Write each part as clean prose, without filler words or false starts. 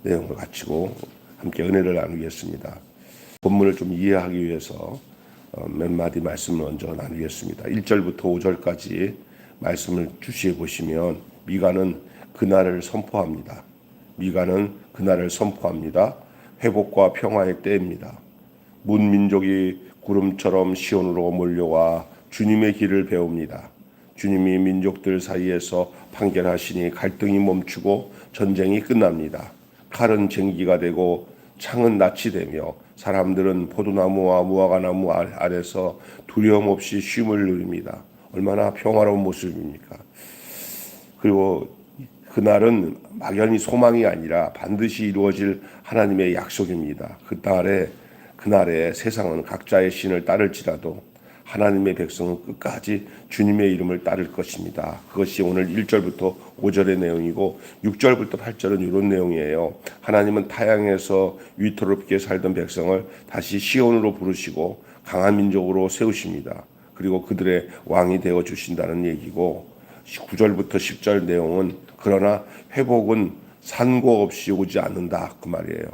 내용을 가지고 함께 은혜를 나누겠습니다. 본문을 좀 이해하기 위해서 몇 마디 말씀을 먼저 나누겠습니다. 1절부터 5절까지 말씀을 주시해 보시면 미가는 그날을 선포합니다. 미가는 그날을 선포합니다. 회복과 평화의 때입니다. 문민족이 구름처럼 시온으로 몰려와 주님의 길을 배웁니다. 주님이 민족들 사이에서 판결하시니 갈등이 멈추고 전쟁이 끝납니다. 칼은 쟁기가 되고 창은 낫이 되며 사람들은 포도나무와 무화과나무 아래서 두려움 없이 쉼을 누립니다. 얼마나 평화로운 모습입니까? 그리고 그날은 막연히 소망이 아니라 반드시 이루어질 하나님의 약속입니다. 그날에 세상은 각자의 신을 따를지라도 하나님의 백성은 끝까지 주님의 이름을 따를 것입니다. 그것이 오늘 1절부터 5절의 내용이고 6절부터 8절은 이런 내용이에요. 하나님은 타향에서 위태롭게 살던 백성을 다시 시온으로 부르시고 강한 민족으로 세우십니다. 그리고 그들의 왕이 되어 주신다는 얘기고 9절부터 10절 내용은 그러나 회복은 산고 없이 오지 않는다 그 말이에요.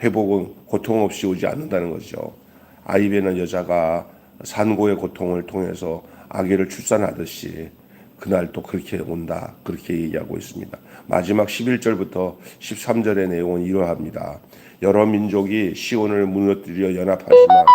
회복은 고통 없이 오지 않는다는 거죠. 아이베는 여자가 산고의 고통을 통해서 아기를 출산하듯이 그날 또 그렇게 온다 그렇게 얘기하고 있습니다. 마지막 11절부터 13절의 내용은 이러합니다. 여러 민족이 시온을 무너뜨려 연합하지만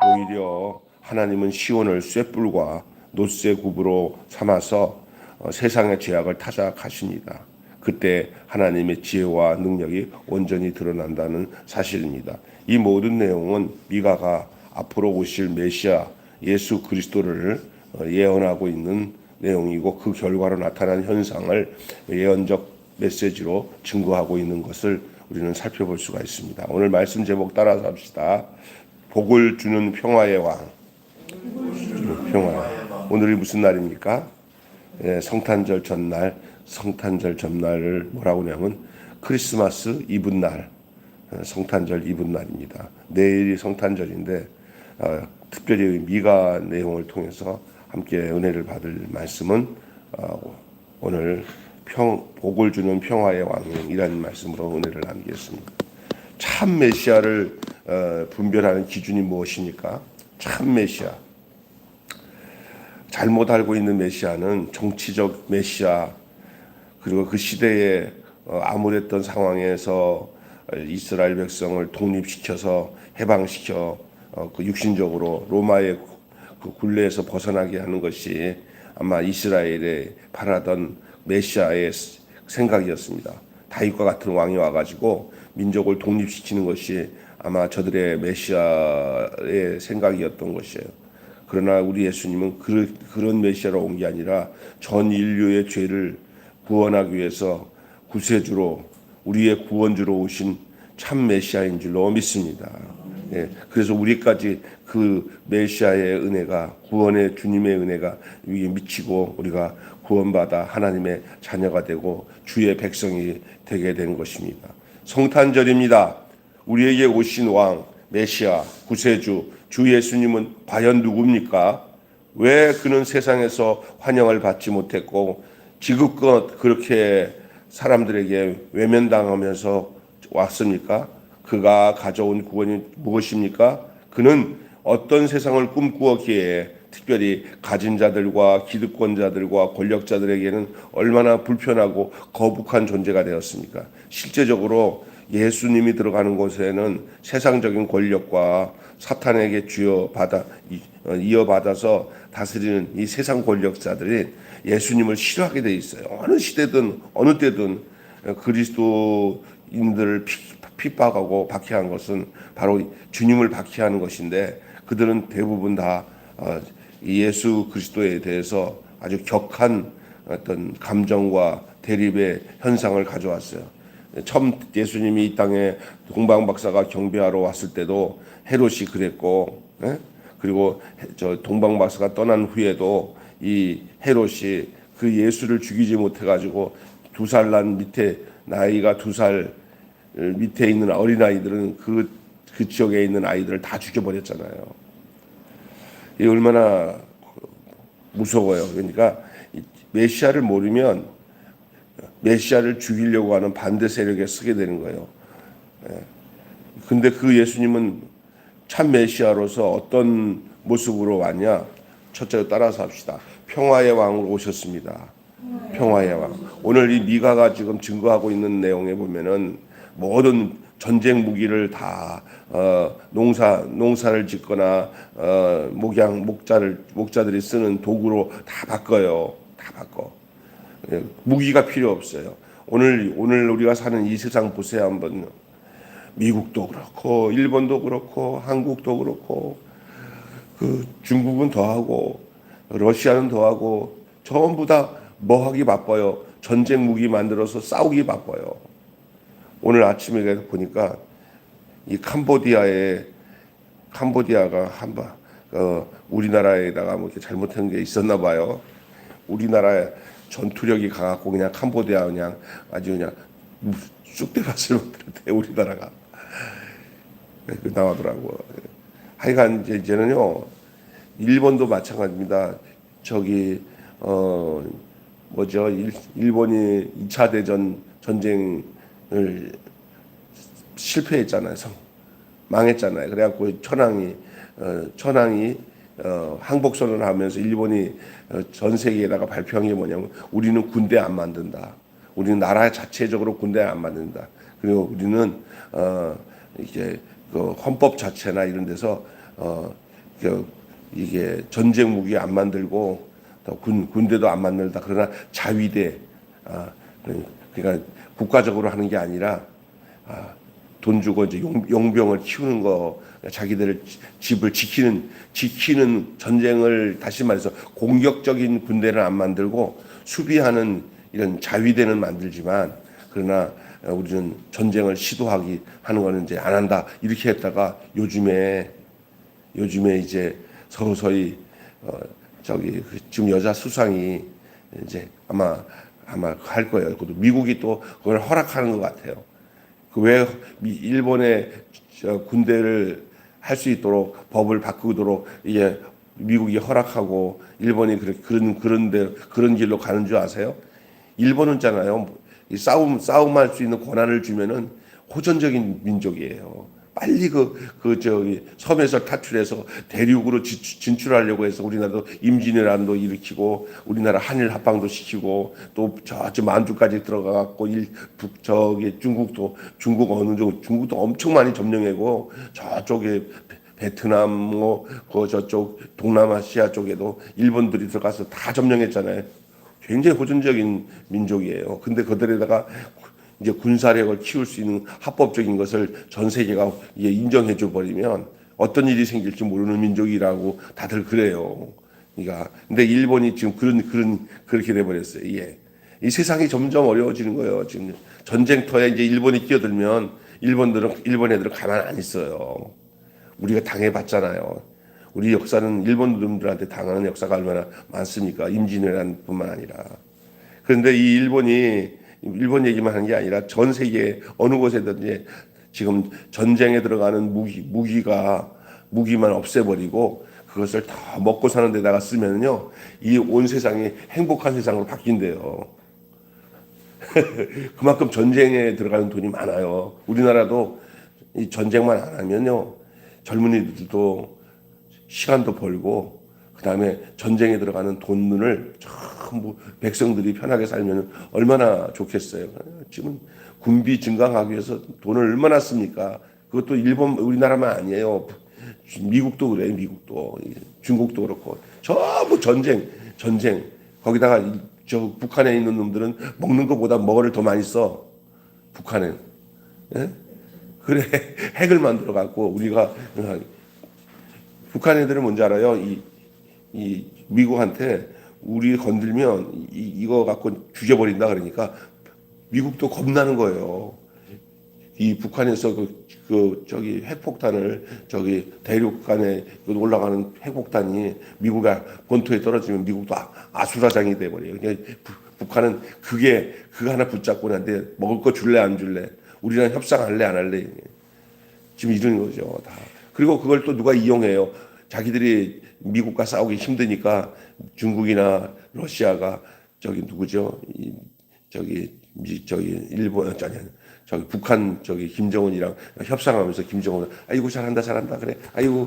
오히려 하나님은 시온을 쇠뿔과 놋새 굽으로 삼아서 세상의 죄악을 타작하십니다. 그때 하나님의 지혜와 능력이 온전히 드러난다는 사실입니다. 이 모든 내용은 미가가 앞으로 오실 메시아 예수 그리스도를 예언하고 있는 내용이고 그 결과로 나타난 현상을 예언적 메시지로 증거하고 있는 것을 우리는 살펴볼 수가 있습니다. 오늘 말씀 제목 따라서 합시다. 복을 주는 평화의 왕. 평화. 오늘이 무슨 날입니까? 성탄절 전날을 뭐라고 하냐면 크리스마스 이브날, 성탄절 이브날입니다. 내일이 성탄절인데 특별히 미가 내용을 통해서 함께 은혜를 받을 말씀은 오늘 복을 주는 평화의 왕이라는 말씀으로 은혜를 나누겠습니다. 참 메시아를 분별하는 기준이 무엇입니까? 참 메시아. 잘못 알고 있는 메시아는 정치적 메시아, 그리고 그 시대에 암울했던 상황에서 이스라엘 백성을 독립시켜서 해방시켜 그 육신적으로 로마의 그 굴레에서 벗어나게 하는 것이 아마 이스라엘에 바라던 메시아의 생각이었습니다. 다윗과 같은 왕이 와가지고 민족을 독립시키는 것이 아마 저들의 메시아의 생각이었던 것이에요. 그러나 우리 예수님은 그런 메시아로 온 게 아니라 전 인류의 죄를 구원하기 위해서 구세주로 우리의 구원주로 오신 참 메시아인 줄로 믿습니다. 그래서 우리까지 그 메시아의 은혜가 구원의 주님의 은혜가 위에 미치고 우리가 구원받아 하나님의 자녀가 되고 주의 백성이 되게 된 것입니다. 성탄절입니다. 우리에게 오신 왕 메시아 구세주 주 예수님은 과연 누굽니까? 왜 그는 세상에서 환영을 받지 못했고 지금껏 그렇게 사람들에게 외면당하면서 왔습니까? 그가 가져온 구원이 무엇입니까? 그는 어떤 세상을 꿈꾸었기에 특별히 가진 자들과 기득권자들과 권력자들에게는 얼마나 불편하고 거북한 존재가 되었습니까? 실제적으로 예수님이 들어가는 곳에는 세상적인 권력과 사탄에게 이어받아서 다스리는 이 세상 권력자들이 예수님을 싫어하게 돼 있어요. 어느 시대든 어느 때든 그리스도인들을 핍박하고 박해한 것은 바로 주님을 박해하는 것인데 그들은 대부분 다 예수 그리스도에 대해서 아주 격한 어떤 감정과 대립의 현상을 가져왔어요. 처음 예수님이 이 땅에 동방박사가 경배하러 왔을 때도 헤롯이 그랬고, 그리고 저 동방박사가 떠난 후에도 이 헤롯이 그 예수를 죽이지 못해가지고 2살 난 밑에 나이가 2살 밑에 있는 어린 아이들은 그 지역에 있는 아이들을 다 죽여버렸잖아요. 이 얼마나 무서워요. 그러니까 메시아를 모르면 메시아를 죽이려고 하는 반대 세력에 쓰게 되는 거예요. 근데 그 예수님은 참 메시아로서 어떤 모습으로 왔냐? 첫째로 따라서 합시다. 평화의 왕으로 오셨습니다. 평화의 왕. 오늘 이 미가가 지금 증거하고 있는 내용에 보면은 모든 전쟁 무기를 다 농사를 짓거나 목자들이 쓰는 도구로 다 바꿔요. 다 바꿔. 무기가 필요 없어요. 오늘 우리가 사는 이 세상 보세요 한번. 미국도 그렇고 일본도 그렇고 한국도 그렇고 그 중국은 더하고 러시아는 더하고 전부 다 뭐 하기 바빠요. 전쟁 무기 만들어서 싸우기 바빠요. 오늘 아침에 보니까 이 캄보디아가 우리나라에다가 뭐 이렇게 잘못한 게 있었나 봐요. 우리나라의 전투력이 강하고 그냥 캄보디아 그냥 아주 그냥 쑥대밭을 만들었대 우리나라가. 나오더라고. 하여간 이제는요 일본도 마찬가지입니다. 저기 일본이 2차 대전 전쟁을 실패했잖아요. 망했잖아요. 그래갖고 천황이 항복선언을 하면서 일본이 전 세계에다가 발표한 게 뭐냐면 우리는 군대 안 만든다. 우리는 나라 자체적으로 군대 안 만든다. 그리고 우리는 이제 그 헌법 자체나 이런 데서 이게 전쟁 무기 안 만들고 군대도 안 만들다. 그러나 자위대 그러니까 국가적으로 하는 게 아니라 돈 주고 이제 용병을 키우는 거 자기들 집을 지키는 전쟁을 다시 말해서 공격적인 군대는 안 만들고 수비하는 이런 자위대는 만들지만 그러나 우리는 전쟁을 시도하기 하는 거는 이제 안 한다 이렇게 했다가 요즘에 이제 서서히 지금 여자 수상이 이제 아마 할 거예요. 그것도 미국이 또 그걸 허락하는 것 같아요. 그 왜 일본의 군대를 할 수 있도록 법을 바꾸도록 이게 미국이 허락하고 일본이 그런 길로 가는 줄 아세요? 일본은 있잖아요. 이 싸움할 수 있는 권한을 주면은 호전적인 민족이에요. 빨리 섬에서 탈출해서 대륙으로 진출하려고 해서 우리나라도 임진왜란도 일으키고 우리나라 한일 합방도 시키고 또 저쪽 만주까지 들어가갖고 중국도 엄청 많이 점령하고 저쪽에 베트남 저쪽 동남아시아 쪽에도 일본들이 들어가서 다 점령했잖아요. 굉장히 호전적인 민족이에요. 근데 그들에다가 이제 군사력을 키울 수 있는 합법적인 것을 전 세계가 이제 인정해 줘 버리면 어떤 일이 생길지 모르는 민족이라고 다들 그래요. 그러니까 근데 일본이 지금 그렇게 돼 버렸어요. 예. 이 세상이 점점 어려워지는 거예요. 지금 전쟁터에 이제 일본이 끼어들면 일본 애들은 가만 안 있어요. 우리가 당해봤잖아요. 우리 역사는 일본 놈들한테 당하는 역사가 얼마나 많습니까? 임진왜란뿐만 아니라. 그런데 이 일본 얘기만 하는 게 아니라 전 세계 어느 곳에든지 지금 전쟁에 들어가는 무기만 없애버리고 그것을 다 먹고 사는 데다가 쓰면요, 이 온 세상이 행복한 세상으로 바뀐대요. 그만큼 전쟁에 들어가는 돈이 많아요. 우리나라도 이 전쟁만 안 하면요, 젊은이들도 시간도 벌고 그다음에 전쟁에 들어가는 돈을 전부 백성들이 편하게 살면 얼마나 좋겠어요. 지금 군비 증강하기 위해서 돈을 얼마나 씁니까? 그것도 우리나라만 아니에요. 미국도 그래요. 미국도 중국도 그렇고 전부 전쟁. 거기다가 북한에 있는 놈들은 먹는 것보다 먹어를 더 많이 써. 북한은. 예? 그래 핵을 만들어 갖고 우리가 북한 애들은 뭔지 알아요? 이 미국한테 우리 건들면 이거 갖고 죽여버린다 그러니까 미국도 겁나는 거예요. 이 북한에서 저기 핵폭탄을 대륙 간에 올라가는 핵폭탄이 미국의 본토에 떨어지면 미국도 아수라장이 돼버려요. 그러니까 북한은 그거 하나 붙잡고 나한테 먹을 거 줄래 안 줄래? 우리랑 협상할래 안 할래? 지금 이런 거죠 다. 그리고 그걸 또 누가 이용해요. 자기들이 미국과 싸우기 힘드니까 중국이나 러시아가 누구죠? 저기 일본 아니 저기 북한 저기 김정은이랑 협상하면서 김정은 아이고 잘한다 그래 아이고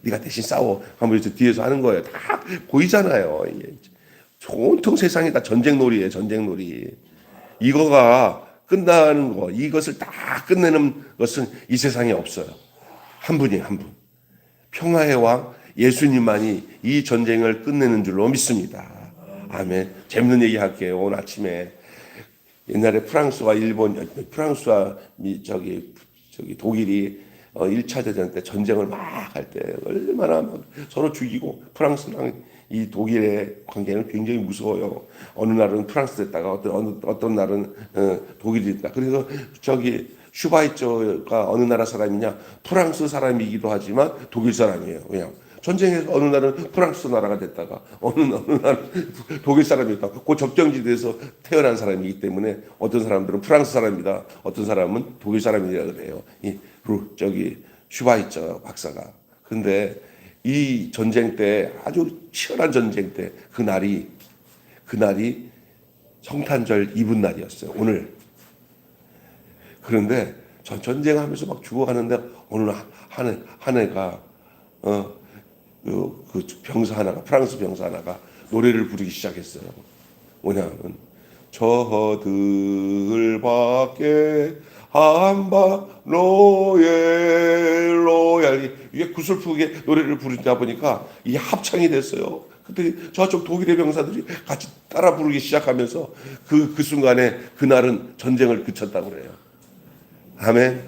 네가 대신 싸워 하면서 뒤에서 하는 거예요. 다 보이잖아요. 이게 온통 세상이 다 전쟁놀이에요. 전쟁놀이. 이거가 끝나는 거 이것을 다 끝내는 것은 이 세상에 없어요. 한 분이 한 분. 평화의 왕 예수님만이 이 전쟁을 끝내는 줄로 믿습니다. 아멘. 재밌는 얘기 할게요. 오늘 아침에 옛날에 프랑스와 저기 독일이 1차 대전 때 전쟁을 막 할 때 얼마나 막 서로 죽이고 프랑스랑 이 독일의 관계는 굉장히 무서워요. 어느 날은 프랑스 됐다가 어떤 날은 독일이 됐다. 그래서 저기 슈바이처가 어느 나라 사람이냐? 프랑스 사람이기도 하지만 독일 사람이에요. 그냥 전쟁에서 어느 날은 프랑스 나라가 됐다가 어느 날은 독일 사람이었다. 그 접경지대에서 태어난 사람이기 때문에 어떤 사람들은 프랑스 사람이다. 어떤 사람은 독일 사람이라 그래요. 저기 슈바이처 박사가. 근데 이 전쟁 때 아주 치열한 전쟁 때 그날이 성탄절 이브 날이었어요. 오늘. 그런데 전쟁하면서 막 죽어가는데 어느 한 애가 그 병사 하나가 프랑스 병사 하나가 노래를 부르기 시작했어요. 뭐냐면 저들 밖에 한바 로얄 이게 구슬프게 노래를 부르다 보니까 이게 합창이 됐어요. 그때 저쪽 독일의 병사들이 같이 따라 부르기 시작하면서 그 순간에 그날은 전쟁을 그쳤다고 그래요. 아멘.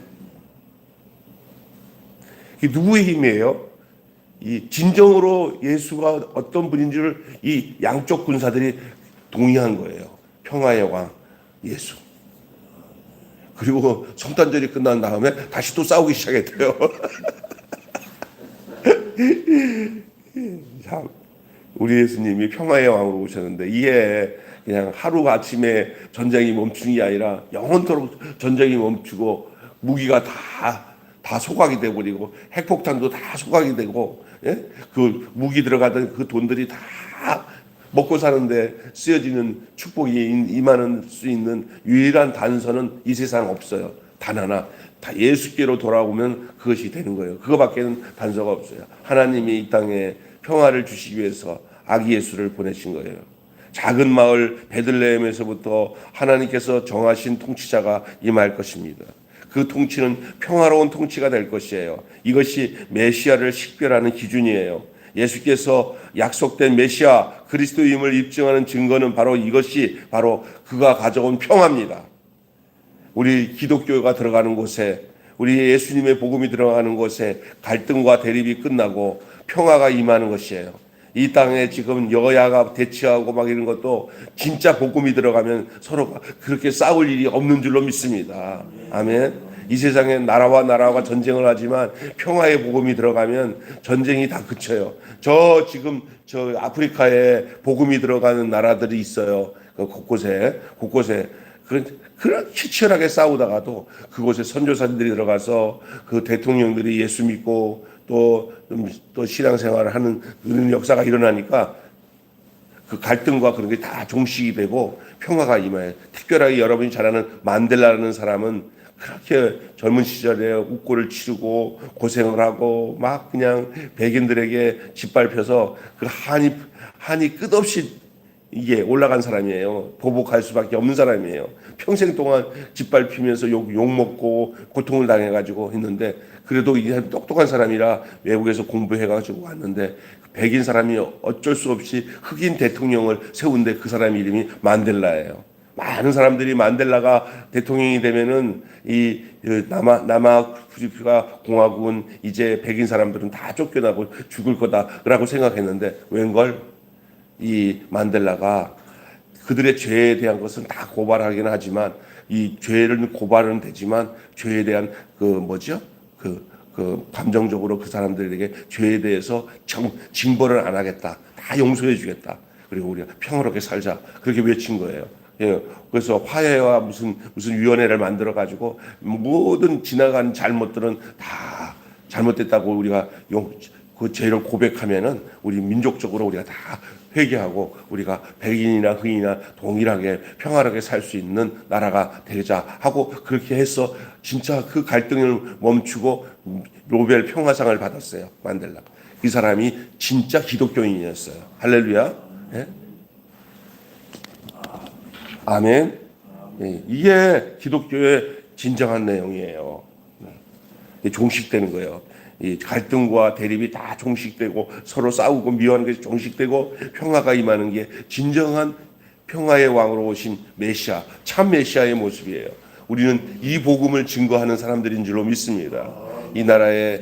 이게 누구의 힘이에요? 이 진정으로 예수가 어떤 분인 줄 이 양쪽 군사들이 동의한 거예요. 평화의 왕 예수. 그리고 성탄절이 끝난 다음에 다시 또 싸우기 시작했대요. 참, 우리 예수님이 평화의 왕으로 오셨는데 이게 그냥 하루 아침에 전쟁이 멈춘 게 아니라 영원토록 전쟁이 멈추고 무기가 다 소각이 돼버리고 핵폭탄도 다 소각이 되고 예? 그 무기 들어가던 그 돈들이 다 먹고 사는데 쓰여지는 축복이 임하는 수 있는 유일한 단서는 이 세상 없어요. 단 하나. 다 예수께로 돌아오면 그것이 되는 거예요. 그거밖에는 단서가 없어요. 하나님이 이 땅에 평화를 주시기 위해서 아기 예수를 보내신 거예요. 작은 마을 베들레헴에서부터 하나님께서 정하신 통치자가 임할 것입니다. 그 통치는 평화로운 통치가 될 것이에요. 이것이 메시아를 식별하는 기준이에요. 예수께서 약속된 메시아 그리스도임을 입증하는 증거는 바로 이것이 바로 그가 가져온 평화입니다. 우리 기독교가 들어가는 곳에 우리 예수님의 복음이 들어가는 곳에 갈등과 대립이 끝나고 평화가 임하는 것이에요. 이 땅에 지금 여야가 대치하고 막 이런 것도 진짜 복음이 들어가면 서로가 그렇게 싸울 일이 없는 줄로 믿습니다. 아멘. 이 세상에 나라와 전쟁을 하지만 평화의 복음이 들어가면 전쟁이 다 그쳐요. 지금 아프리카에 복음이 들어가는 나라들이 있어요. 곳곳에 그렇게 치열하게 싸우다가도 그곳에 선교사들이 들어가서 그 대통령들이 예수 믿고 또 신앙생활을 하는 그런 역사가 일어나니까 그 갈등과 그런 게 다 종식이 되고 평화가 임해요. 특별하게 여러분이 잘 아는 만델라라는 사람은 그렇게 젊은 시절에 uk고를 치르고 고생을 하고 막 그냥 백인들에게 짓밟혀서 그 한이 끝없이 이게 올라간 사람이에요. 보복할 수밖에 없는 사람이에요. 평생 동안 짓밟히면서 욕 먹고 고통을 당해가지고 했는데 그래도 이 사람이 똑똑한 사람이라 외국에서 공부해가지고 왔는데 백인 사람이 어쩔 수 없이 흑인 대통령을 세운데 그 사람 이름이 만델라예요. 많은 사람들이 만델라가 대통령이 되면은 이 남아프리카 공화국은 이제 백인 사람들은 다 쫓겨나고 죽을 거다라고 생각했는데 웬걸 이 만델라가 그들의 죄에 대한 것은 다 고발하긴 하지만 이 죄를 고발은 되지만 죄에 대한 감정적으로 그 사람들에게 죄에 대해서 징벌을 안 하겠다. 다 용서해 주겠다. 그리고 우리가 평화롭게 살자. 그렇게 외친 거예요. 예, 그래서 화해와 무슨 위원회를 만들어 가지고 모든 지나간 잘못들은 다 잘못됐다고 우리가 그 죄를 고백하면은 우리 민족적으로 우리가 다 회개하고 우리가 백인이나 흑인이나 동일하게 평화롭게 살 수 있는 나라가 되자 하고 그렇게 해서 진짜 그 갈등을 멈추고 노벨 평화상을 받았어요. 만델라가. 이 사람이 진짜 기독교인이었어요. 할렐루야. 예? 아멘. 예, 이게 기독교의 진정한 내용이에요. 종식되는 거예요. 이 갈등과 대립이 다 종식되고 서로 싸우고 미워하는 것이 종식되고 평화가 임하는 게 진정한 평화의 왕으로 오신 메시아, 참 메시아의 모습이에요. 우리는 이 복음을 증거하는 사람들인 줄로 믿습니다. 이 나라에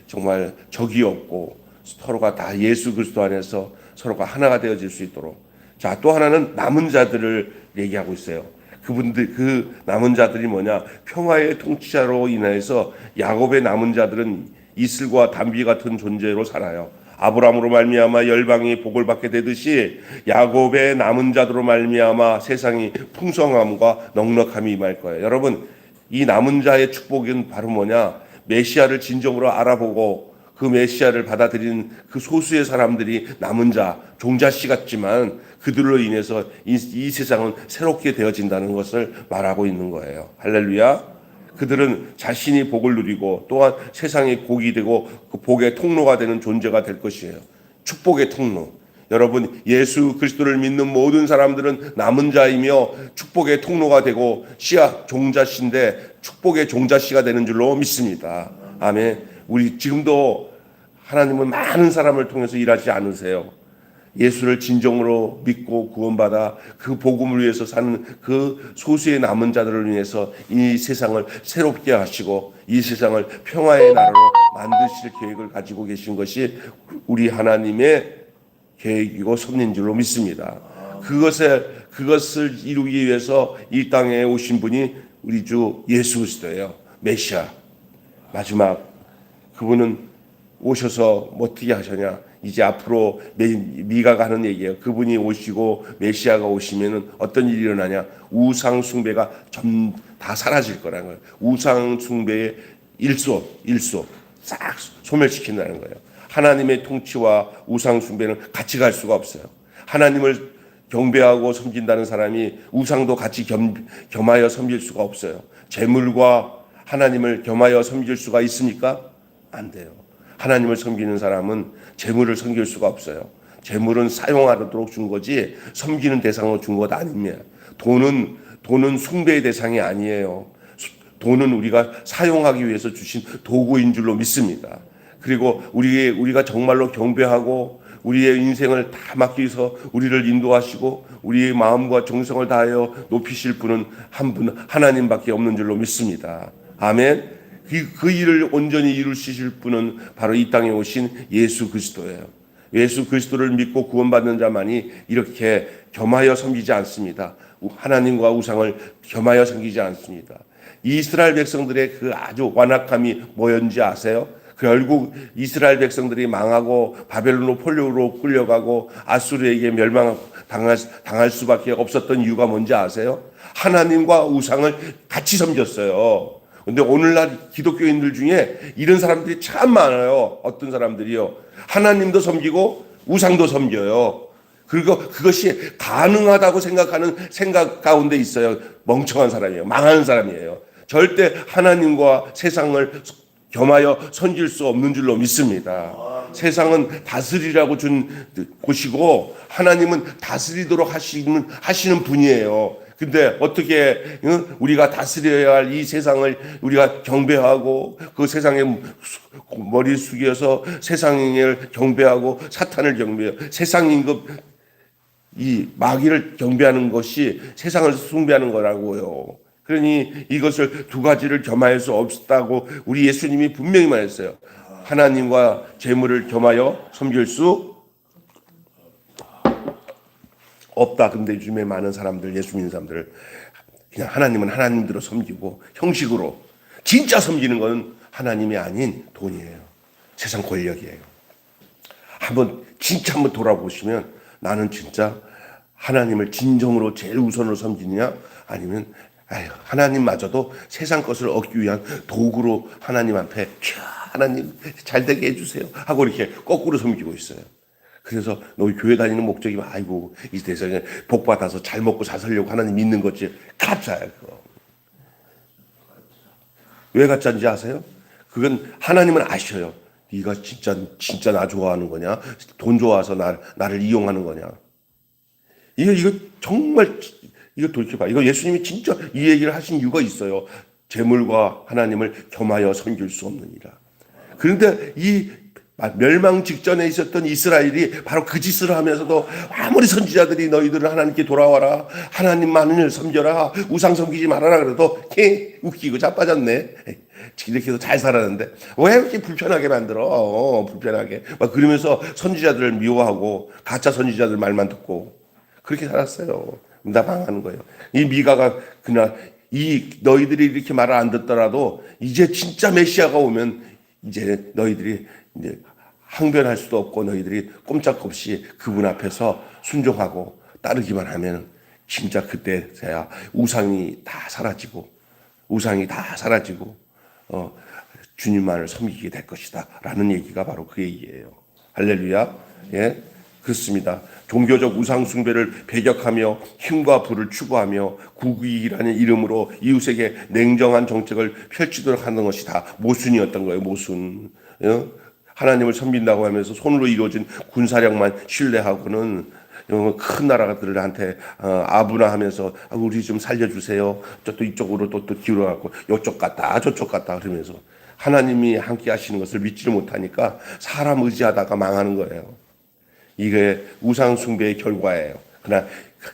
정말 적이 없고 서로가 다 예수 그리스도 안에서 서로가 하나가 되어질 수 있도록. 자, 또 하나는 남은 자들을 얘기하고 있어요. 그 남은 자들이 뭐냐? 평화의 통치자로 인해서 야곱의 남은 자들은 이슬과 담비 같은 존재로 살아요. 아브라함으로 말미암아 열방이 복을 받게 되듯이 야곱의 남은 자들로 말미암아 세상이 풍성함과 넉넉함이 임할 거예요. 여러분, 이 남은 자의 축복은 바로 뭐냐? 메시아를 진정으로 알아보고 그 메시아를 받아들인 그 소수의 사람들이 남은 자, 종자씨 같지만 그들로 인해서 이 세상은 새롭게 되어진다는 것을 말하고 있는 거예요. 할렐루야. 그들은 자신이 복을 누리고 또한 세상의 복이 되고 그 복의 통로가 되는 존재가 될 것이에요. 축복의 통로. 여러분, 예수 그리스도를 믿는 모든 사람들은 남은 자이며 축복의 통로가 되고 씨앗 종자씨인데 축복의 종자씨가 되는 줄로 믿습니다. 아멘. 우리 지금도 하나님은 많은 사람을 통해서 일하지 않으세요. 예수를 진정으로 믿고 구원받아 그 복음을 위해서 사는 그 소수의 남은 자들을 위해서 이 세상을 새롭게 하시고 이 세상을 평화의 나라로 만드실 계획을 가지고 계신 것이 우리 하나님의 계획이고 섭리인 줄로 믿습니다. 그것을 이루기 위해서 이 땅에 오신 분이 우리 주 예수 그리스도예요. 메시아. 마지막 그분은 오셔서 어떻게 하셨냐? 이제 앞으로 미가가 하는 얘기예요. 그분이 오시고 메시아가 오시면은 어떤 일이 일어나냐? 우상 숭배가 다 사라질 거라는 거예요. 우상 숭배의 일소 싹 소멸시킨다는 거예요. 하나님의 통치와 우상 숭배는 같이 갈 수가 없어요. 하나님을 경배하고 섬긴다는 사람이 우상도 같이 겸하여 섬길 수가 없어요. 재물과 하나님을 겸하여 섬길 수가 있습니까? 안 돼요. 하나님을 섬기는 사람은 재물을 섬길 수가 없어요. 재물은 사용하도록 준 거지 섬기는 대상으로 준 것 아닙니다. 돈은 숭배의 대상이 아니에요. 돈은 우리가 사용하기 위해서 주신 도구인 줄로 믿습니다. 그리고 우리가 정말로 경배하고 우리의 인생을 다 맡기서 우리를 인도하시고 우리의 마음과 정성을 다하여 높이실 분은 한 분 하나님밖에 없는 줄로 믿습니다. 아멘. 그 일을 온전히 이루실 분은 바로 이 땅에 오신 예수 그리스도예요. 예수 그리스도를 믿고 구원받는 자만이 이렇게 겸하여 섬기지 않습니다. 하나님과 우상을 겸하여 섬기지 않습니다. 이스라엘 백성들의 그 아주 완악함이 뭐였는지 아세요? 결국 이스라엘 백성들이 망하고 바벨론으로 포로로 끌려가고 아수르에게 멸망당할 수밖에 없었던 이유가 뭔지 아세요? 하나님과 우상을 같이 섬겼어요. 근데 오늘날 기독교인들 중에 이런 사람들이 참 많아요. 어떤 사람들이요. 하나님도 섬기고 우상도 섬겨요. 그리고 그것이 가능하다고 생각하는 생각 가운데 있어요. 멍청한 사람이에요. 망하는 사람이에요. 절대 하나님과 세상을 겸하여 섬길 수 없는 줄로 믿습니다. 세상은 다스리라고 준 곳이고 하나님은 다스리도록 하시는 분이에요. 근데 어떻게 우리가 다스려야 할 이 세상을 우리가 경배하고 그 세상에 머리 숙여서 세상을 경배하고 사탄을 경배해요. 세상 임금 이 마귀를 경배하는 것이 세상을 숭배하는 거라고요. 그러니 이것을 두 가지를 겸할 수 없다고 우리 예수님이 분명히 말했어요. 하나님과 재물을 겸하여 섬길 수 없다. 근데 요즘에 많은 사람들, 예수 믿는 사람들 그냥 하나님은 하나님대로 섬기고 형식으로 진짜 섬기는 건 하나님이 아닌 돈이에요. 세상 권력이에요. 진짜 한번 돌아보시면 나는 진짜 하나님을 진정으로 제일 우선으로 섬기느냐 아니면 하나님마저도 세상 것을 얻기 위한 도구로 하나님 앞에 하나님 잘 되게 해주세요 하고 이렇게 거꾸로 섬기고 있어요. 그래서 너 교회 다니는 목적이 아이고 이 세상에 복 받아서 잘 먹고 잘 살려고 하나님 믿는 거지. 가짜야 그거. 왜 가짜인지 아세요? 그건 하나님은 아셔요. 네가 진짜 나 좋아하는 거냐? 돈 좋아서 나를 이용하는 거냐? 이거 정말 이거 돌이켜봐. 이거 예수님이 진짜 이 얘기를 하신 이유가 있어요. 재물과 하나님을 겸하여 섬길 수 없느니라. 그런데 이 멸망 직전에 있었던 이스라엘이 바로 그 짓을 하면서도 아무리 선지자들이 너희들은 하나님께 돌아와라, 하나님만을 섬겨라, 우상 섬기지 말아라 그래도 웃기고 자빠졌네. 이렇게 해서 잘 살았는데 왜 이렇게 불편하게 만들어? 불편하게 막 그러면서 선지자들을 미워하고 가짜 선지자들 말만 듣고 그렇게 살았어요. 나 망하는 거예요. 이 미가가 그날 이 너희들이 이렇게 말을 안 듣더라도 이제 진짜 메시아가 오면 이제 너희들이 이제 항변할 수도 없고 너희들이 꼼짝없이 그분 앞에서 순종하고 따르기만 하면 진짜 그때서야 우상이 다 사라지고 주님만을 섬기게 될 것이다 라는 얘기가 바로 그 얘기예요. 할렐루야. 예, 그렇습니다. 종교적 우상 숭배를 배격하며 힘과 부를 추구하며 국익이라는 이름으로 이웃에게 냉정한 정책을 펼치도록 하는 것이 다 모순이었던 거예요. 모순. 하나님을 섬긴다고 하면서 손으로 이루어진 군사력만 신뢰하고는 큰 나라들한테 아부나하면서 우리 좀 살려주세요. 또 이쪽으로 또 기울어갖고 이쪽 갔다 저쪽 갔다 그러면서 하나님이 함께 하시는 것을 믿지를 못하니까 사람 의지하다가 망하는 거예요. 이게 우상 숭배의 결과예요. 그러나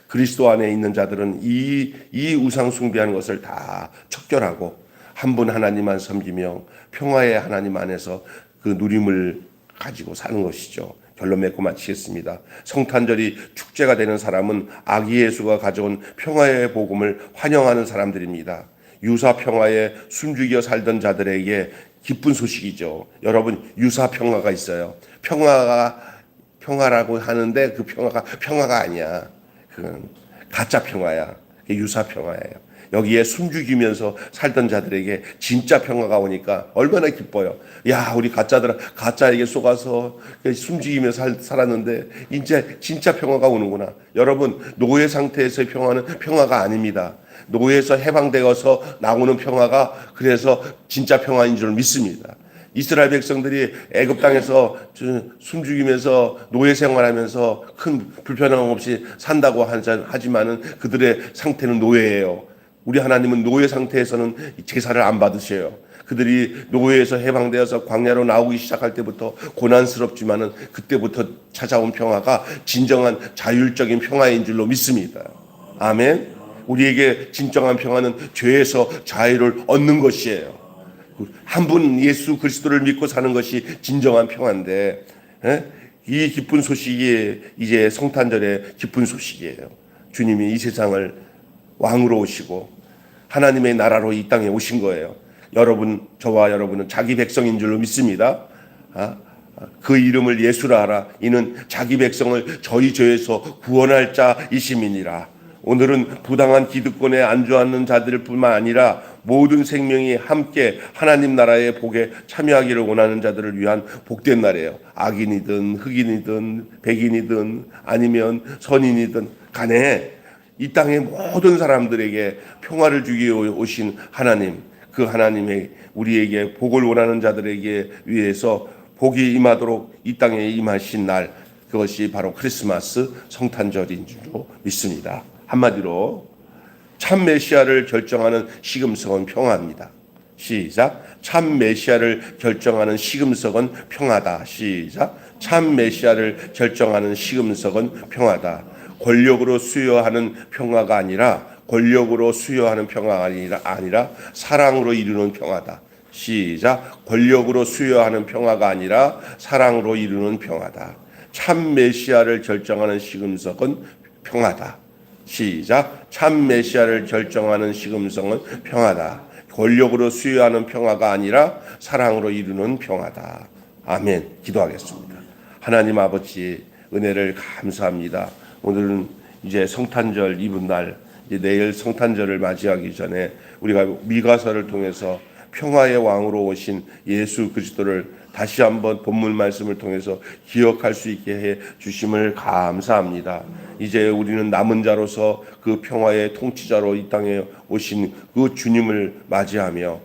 그리스도 안에 있는 자들은 이 우상 숭배하는 것을 다 척결하고 한 분 하나님만 섬기며 평화의 하나님 안에서 그 누림을 가지고 사는 것이죠. 결론 맺고 마치겠습니다. 성탄절이 축제가 되는 사람은 아기 예수가 가져온 평화의 복음을 환영하는 사람들입니다. 유사 평화에 숨죽여 살던 자들에게 기쁜 소식이죠. 여러분 유사 평화가 있어요. 평화라고 하는데 그 평화가 아니야. 그건 가짜 평화야. 유사 평화예요. 여기에 숨죽이면서 살던 자들에게 진짜 평화가 오니까 얼마나 기뻐요. 야, 우리 가짜에게 속아서 숨죽이면서 살았는데 이제 진짜 평화가 오는구나. 여러분, 노예 상태에서의 평화는 평화가 아닙니다. 노예에서 해방되어서 나오는 평화가 그래서 진짜 평화인 줄 믿습니다. 이스라엘 백성들이 애굽 땅에서 숨죽이면서 노예 생활하면서 큰 불편함 없이 산다고 하지만은 그들의 상태는 노예예요. 우리 하나님은 노예 상태에서는 제사를 안 받으셔요. 그들이 노예에서 해방되어서 광야로 나오기 시작할 때부터 고난스럽지만은 그때부터 찾아온 평화가 진정한 자율적인 평화인 줄로 믿습니다. 아멘. 우리에게 진정한 평화는 죄에서 자유를 얻는 것이에요. 한 분 예수 그리스도를 믿고 사는 것이 진정한 평화인데, 이 기쁜 소식이 이제 성탄절의 기쁜 소식이에요. 주님이 이 세상을 왕으로 오시고 하나님의 나라로 이 땅에 오신 거예요. 저와 여러분은 자기 백성인 줄로 믿습니다. 그 이름을 예수라 하라. 이는 자기 백성을 저희 죄에서 구원할 자이심이니라. 오늘은 부당한 기득권에 안주하는 자들 뿐만 아니라 모든 생명이 함께 하나님 나라의 복에 참여하기를 원하는 자들을 위한 복된 날이에요. 악인이든 흑인이든 백인이든 아니면 선인이든 간에 이 땅의 모든 사람들에게 평화를 주기 오신 하나님, 그 하나님의 우리에게 복을 원하는 자들에게 위해서 복이 임하도록 이 땅에 임하신 날, 그것이 바로 크리스마스 성탄절인 줄로 믿습니다. 한마디로 참 메시아를 결정하는 시금석은 평화입니다. 시작. 참 메시아를 결정하는 시금석은 평화다. 시작. 참 메시아를 결정하는 시금석은 평화다. 권력으로 수여하는 평화가 아니라 사랑으로 이루는 평화다. 시작. 권력으로 수여하는 평화가 아니라 사랑으로 이루는 평화다. 참 메시아를 결정하는 시금석은 평화다. 시작. 참 메시아를 결정하는 시금석은 평화다. 권력으로 수여하는 평화가 아니라 사랑으로 이루는 평화다. 아멘. 기도하겠습니다. 하나님 아버지 은혜를 감사합니다. 오늘은 이제 성탄절 이브날, 이제 내일 성탄절을 맞이하기 전에 우리가 미가서를 통해서 평화의 왕으로 오신 예수 그리스도를 다시 한번 본문 말씀을 통해서 기억할 수 있게 해 주심을 감사합니다. 이제 우리는 남은 자로서 그 평화의 통치자로 이 땅에 오신 그 주님을 맞이하며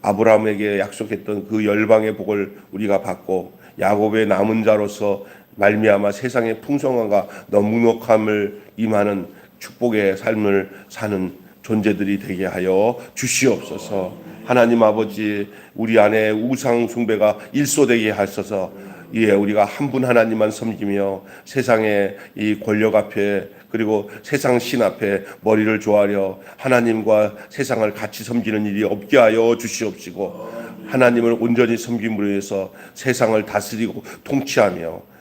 아브라함에게 약속했던 그 열방의 복을 우리가 받고 야곱의 남은 자로서 말미암아 세상의 풍성함과 넉넉함을 임하는 축복의 삶을 사는 존재들이 되게 하여 주시옵소서. 하나님 아버지, 우리 안에 우상 숭배가 일소되게 하셔서 우리가 한 분 하나님만 섬기며 세상의 이 권력 앞에 그리고 세상 신 앞에 머리를 조아려 하나님과 세상을 같이 섬기는 일이 없게 하여 주시옵시고, 하나님을 온전히 섬김으로 해서 세상을 다스리고 통치하며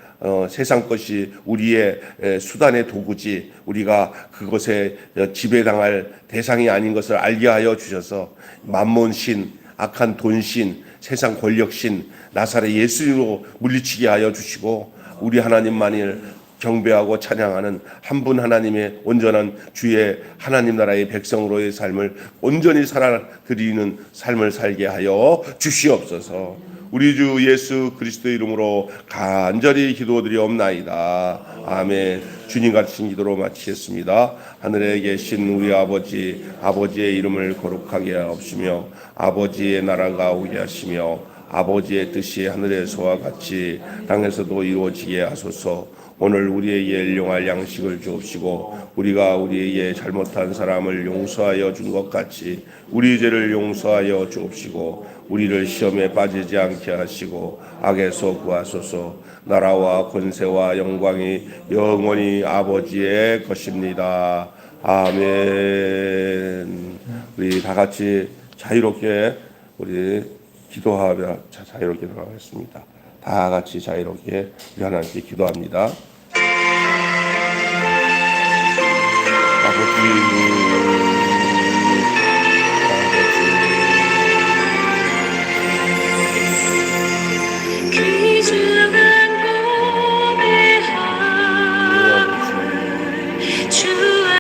세상 것이 우리의 수단의 도구지 우리가 그것에 지배당할 대상이 아닌 것을 알게 하여 주셔서 만몬신, 악한 돈신, 세상 권력신 나사렛 예수로 물리치게 하여 주시고, 우리 하나님만을 경배하고 찬양하는 한 분 하나님의 온전한 주의 하나님 나라의 백성으로의 삶을 온전히 살아드리는 삶을 살게 하여 주시옵소서. 우리 주 예수 그리스도의 이름으로 간절히 기도드리옵나이다. 아멘. 주님 가르친 기도로 마치겠습니다. 하늘에 계신 우리 아버지, 아버지의 이름을 거룩하게 하옵시며 아버지의 나라가 오게 하시며 아버지의 뜻이 하늘에서와 같이 땅에서도 이루어지게 하소서. 오늘 우리에게 일용할 양식을 주옵시고 우리가 우리에게 잘못한 사람을 용서하여 준 것 같이 우리 죄를 용서하여 주옵시고 우리를 시험에 빠지지 않게 하시고 악에서 구하소서. 나라와 권세와 영광이 영원히 아버지의 것입니다. 아멘. 우리 다 같이 자유롭게 우리 기도하며 자유롭게 들어가겠습니다. 다 같이 자유롭게 우리 하나님께 기도합니다. 아버지